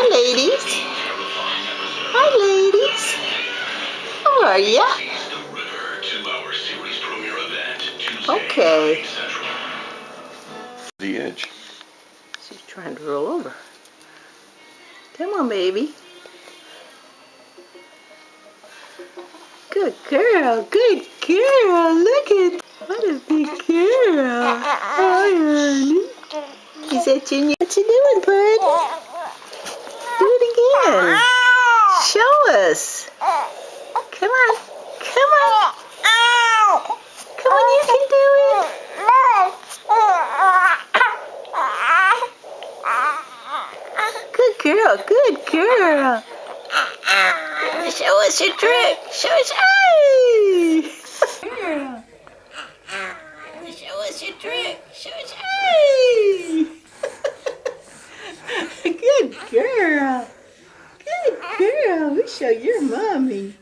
Hi, ladies. Hi, ladies. How are ya? Okay. The edge. She's trying to roll over. Come on, baby. Good girl. Good girl. Look at what a big girl. Hi, honey. Is that you? What you doing, bud? Do it again. Show us. Come on. Come on. Come on, you can do it. Good girl. Good girl. Show us your trick. Show us. Hey! Girl. Show us your trick. Show us. Hey! Good girl. Good girl. We show your mommy.